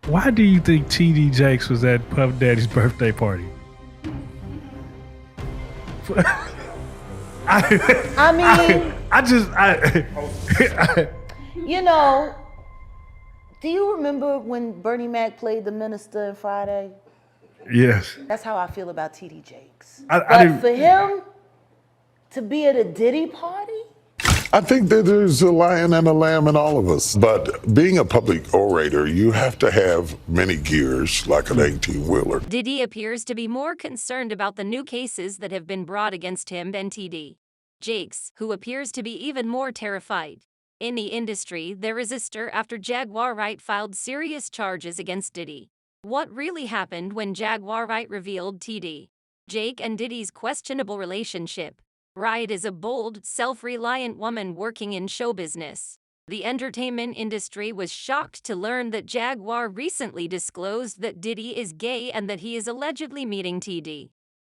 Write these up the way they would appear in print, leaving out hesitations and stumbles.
Why do you think TD Jakes was at Puff Daddy's birthday party? I mean, I you know, do you remember when Bernie Mac played the minister in Friday? yes. That's how I feel about TD Jakes. I But didn't. for him to be at a Diddy party? I think that there's a lion and a lamb in all of us. But being a public orator, you have to have many gears like an 18-wheeler. Diddy appears to be more concerned about the new cases that have been brought against him than TD Jakes, who appears to be even more terrified. In the industry, there is a stir after Jaguar Wright filed serious charges against Diddy. What really happened when Jaguar Wright revealed TD Jake and Diddy's questionable relationship? Wright is a bold, self-reliant woman working in show business. The entertainment industry was shocked to learn that Jaguar recently disclosed that Diddy is gay and that he is allegedly meeting TD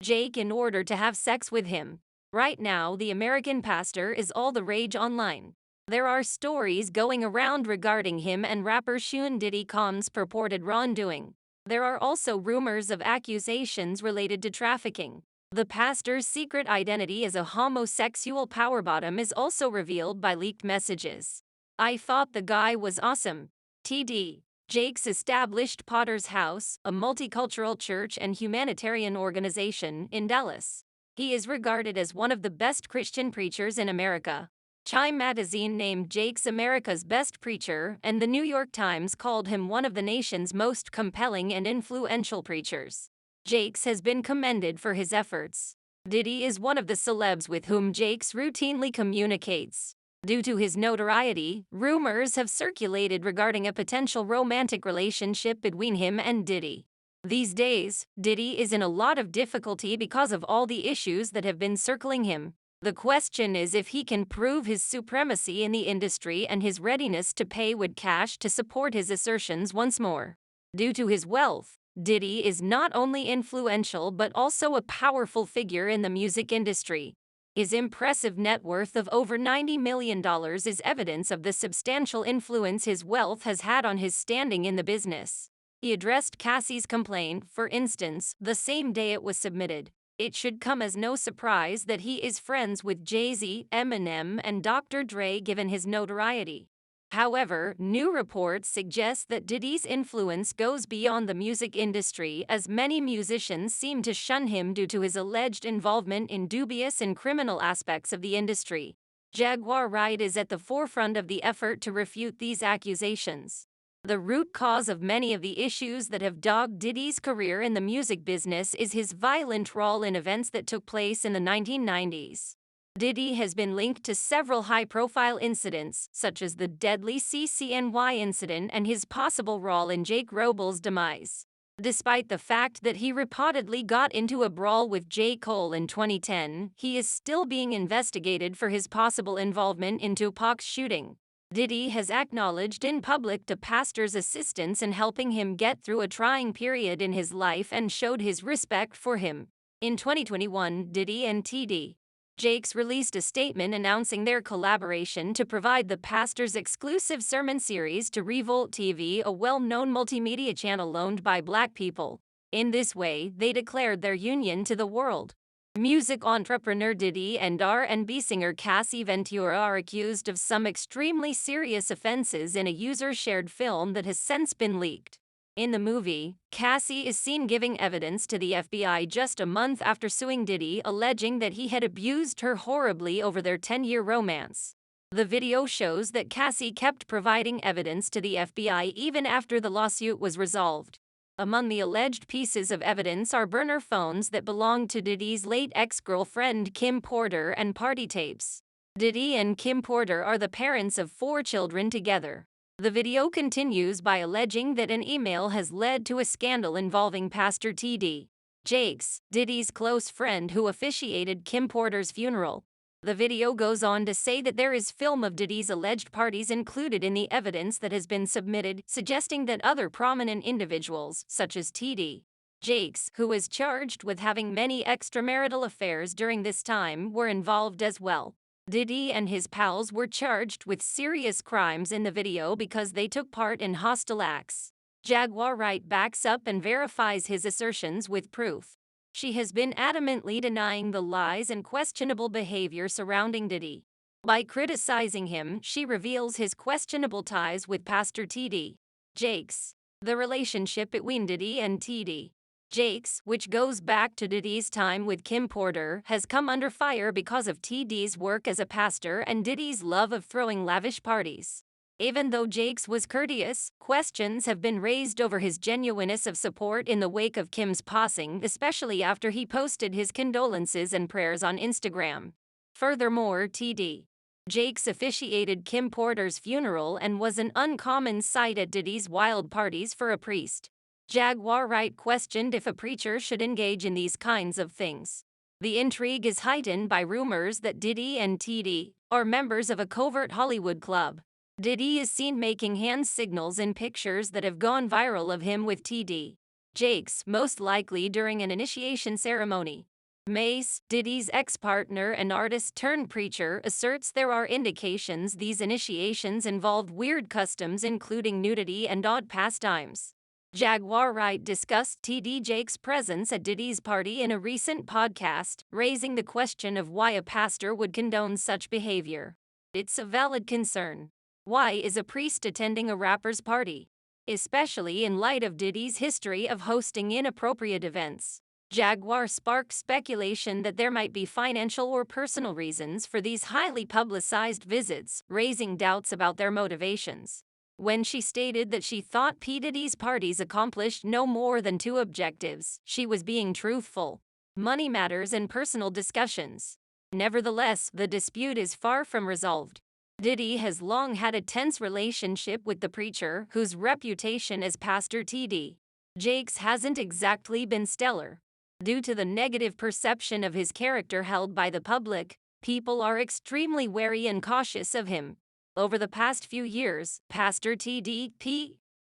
Jake in order to have sex with him. Right now, the American pastor is all the rage online. There are stories going around regarding him and rapper Sean Diddy Combs' purported wrongdoing. There are also rumors of accusations related to trafficking. The pastor's secret identity as a homosexual power bottom is also revealed by leaked messages. I thought the guy was awesome. TD Jakes established Potter's House, a multicultural church and humanitarian organization in Dallas. He is regarded as one of the best Christian preachers in America. Time magazine named Jakes America's best preacher, and the New York Times called him one of the nation's most compelling and influential preachers. Jakes has been commended for his efforts. Diddy is one of the celebs with whom Jakes routinely communicates. Due to his notoriety, rumors have circulated regarding a potential romantic relationship between him and Diddy. These days, Diddy is in a lot of difficulty because of all the issues that have been circling him. The question is if he can prove his supremacy in the industry and his readiness to pay with cash to support his assertions once more. Due to his wealth, Diddy is not only influential but also a powerful figure in the music industry. His impressive net worth of over $90 million is evidence of the substantial influence his wealth has had on his standing in the business. He addressed Cassie's complaint, for instance, the same day it was submitted. It should come as no surprise that he is friends with Jay-Z, Eminem, and Dr. Dre given his notoriety. However, new reports suggest that Diddy's influence goes beyond the music industry, as many musicians seem to shun him due to his alleged involvement in dubious and criminal aspects of the industry. Jaguar Wright is at the forefront of the effort to refute these accusations. The root cause of many of the issues that have dogged Diddy's career in the music business is his violent role in events that took place in the 1990s. Diddy has been linked to several high-profile incidents, such as the deadly CCNY incident and his possible role in Jake Robles' demise. Despite the fact that he reportedly got into a brawl with J. Cole in 2010, he is still being investigated for his possible involvement in Tupac's shooting. Diddy has acknowledged in public the pastor's assistance in helping him get through a trying period in his life and showed his respect for him. In 2021, Diddy and TD Jakes released a statement announcing their collaboration to provide the pastor's exclusive sermon series to Revolt TV, a well-known multimedia channel owned by Black people. In this way, they declared their union to the world. Music entrepreneur Diddy and R&B singer Cassie Ventura are accused of some extremely serious offenses in a user-shared film that has since been leaked. In the movie, Cassie is seen giving evidence to the FBI just a month after suing Diddy, alleging that he had abused her horribly over their 10-year romance. The video shows that Cassie kept providing evidence to the FBI even after the lawsuit was resolved. Among the alleged pieces of evidence are burner phones that belonged to Diddy's late ex-girlfriend Kim Porter and party tapes. Diddy and Kim Porter are the parents of 4 children together. The video continues by alleging that an email has led to a scandal involving Pastor TD Jakes, Diddy's close friend who officiated Kim Porter's funeral. The video goes on to say that there is film of Diddy's alleged parties included in the evidence that has been submitted, suggesting that other prominent individuals, such as TD Jakes, who was charged with having many extramarital affairs during this time, were involved as well. Diddy and his pals were charged with serious crimes in the video because they took part in hostile acts. Jaguar Wright backs up and verifies his assertions with proof. She has been adamantly denying the lies and questionable behavior surrounding Diddy. By criticizing him, she reveals his questionable ties with Pastor T.D. Jakes. The relationship between Diddy and T.D. Jakes, which goes back to Diddy's time with Kim Porter, has come under fire because of T.D.'s work as a pastor and Diddy's love of throwing lavish parties. Even though Jakes was courteous, questions have been raised over his genuineness of support in the wake of Kim's passing, especially after he posted his condolences and prayers on Instagram. Furthermore, T.D. Jakes officiated Kim Porter's funeral and was an uncommon sight at Diddy's wild parties for a priest. Jaguar Wright questioned if a preacher should engage in these kinds of things. The intrigue is heightened by rumors that Diddy and T.D. are members of a covert Hollywood club. Diddy is seen making hand signals in pictures that have gone viral of him with T.D. Jakes, most likely during an initiation ceremony. Mace, Diddy's ex-partner and artist-turned-preacher, asserts there are indications these initiations involved weird customs including nudity and odd pastimes. Jaguar Wright discussed T.D. Jakes' presence at Diddy's party in a recent podcast, raising the question of why a pastor would condone such behavior. It's a valid concern. Why is a priest attending a rapper's party? Especially in light of Diddy's history of hosting inappropriate events. Jaguar sparked speculation that there might be financial or personal reasons for these highly publicized visits, raising doubts about their motivations. When she stated that she thought P. Diddy's parties accomplished no more than two objectives, she was being truthful: money matters and personal discussions. Nevertheless, the dispute is far from resolved. Diddy has long had a tense relationship with the preacher, whose reputation as Pastor T.D. Jakes hasn't exactly been stellar. Due to the negative perception of his character held by the public, people are extremely wary and cautious of him. Over the past few years, Pastor T.D.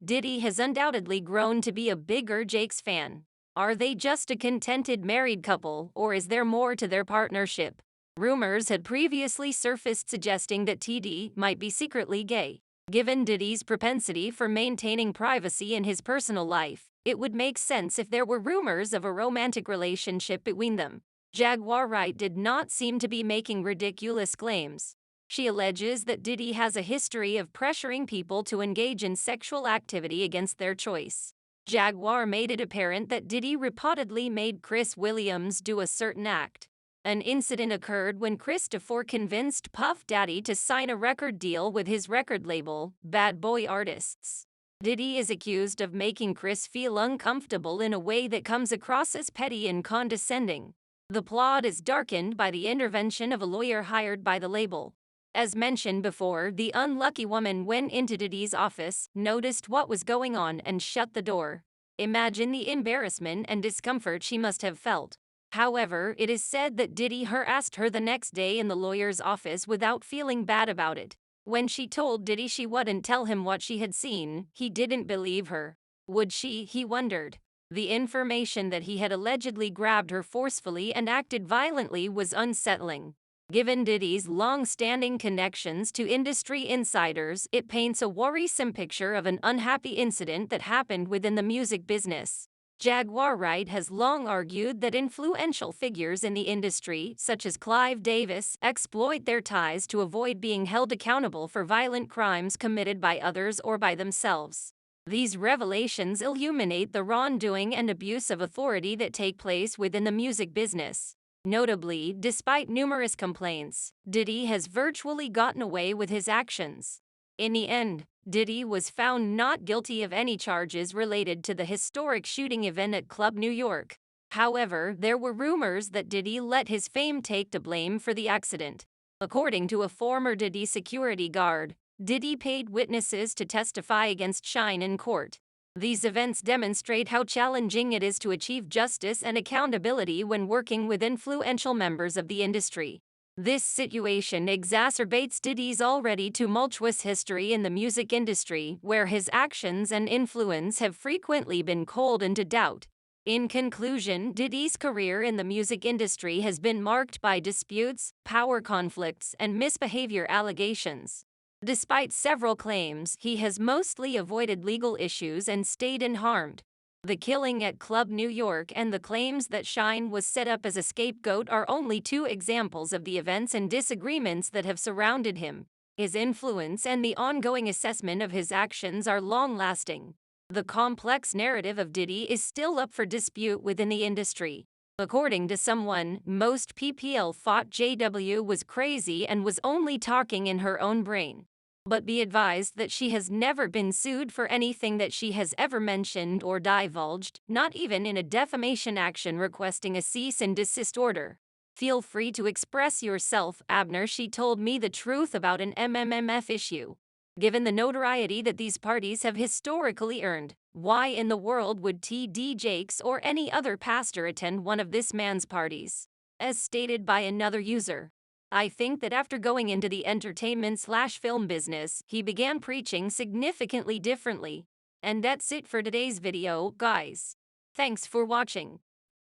Diddy has undoubtedly grown to be a bigger Jakes fan. Are they just a contented married couple, or is there more to their partnership? Rumors had previously surfaced suggesting that T.D. might be secretly gay. Given Diddy's propensity for maintaining privacy in his personal life, it would make sense if there were rumors of a romantic relationship between them. Jaguar Wright did not seem to be making ridiculous claims. She alleges that Diddy has a history of pressuring people to engage in sexual activity against their choice. Jaguar made it apparent that Diddy reportedly made Chris Williams do a certain act. An incident occurred when Christopher convinced Puff Daddy to sign a record deal with his record label, Bad Boy Artists. Diddy is accused of making Chris feel uncomfortable in a way that comes across as petty and condescending. The plot is darkened by the intervention of a lawyer hired by the label. As mentioned before, the unlucky woman went into Diddy's office, noticed what was going on, and shut the door. Imagine the embarrassment and discomfort she must have felt. However, it is said that Diddy harassed her the next day in the lawyer's office without feeling bad about it. When she told Diddy she wouldn't tell him what she had seen, he didn't believe her. Would she, he wondered. The information that he had allegedly grabbed her forcefully and acted violently was unsettling. Given Diddy's long-standing connections to industry insiders, it paints a worrisome picture of an unhappy incident that happened within the music business. Jaguar Wright has long argued that influential figures in the industry, such as Clive Davis, exploit their ties to avoid being held accountable for violent crimes committed by others or by themselves. These revelations illuminate the wrongdoing and abuse of authority that take place within the music business. Notably, despite numerous complaints, Diddy has virtually gotten away with his actions. In the end, Diddy was found not guilty of any charges related to the historic shooting event at Club New York. However, there were rumors that Diddy let his fame take the blame for the accident. According to a former Diddy security guard, Diddy paid witnesses to testify against Shine in court. These events demonstrate how challenging it is to achieve justice and accountability when working with influential members of the industry. This situation exacerbates Diddy's already tumultuous history in the music industry, where his actions and influence have frequently been called into doubt. In conclusion, Diddy's career in the music industry has been marked by disputes, power conflicts, and misbehavior allegations. Despite several claims, he has mostly avoided legal issues and stayed unharmed. The killing at Club New York and the claims that Shine was set up as a scapegoat are only two examples of the events and disagreements that have surrounded him. His influence and the ongoing assessment of his actions are long-lasting. The complex narrative of Diddy is still up for dispute within the industry. According to someone, most PPL thought JW was crazy and was only talking in her own brain. But be advised that she has never been sued for anything that she has ever mentioned or divulged, not even in a defamation action requesting a cease and desist order. Feel free to express yourself, Abner. She told me the truth about an MMMF issue. Given the notoriety that these parties have historically earned, why in the world would T.D. Jakes or any other pastor attend one of this man's parties? As stated by another user, I think that after going into the entertainment/film business, he began preaching significantly differently. And that's it for today's video, guys. Thanks for watching.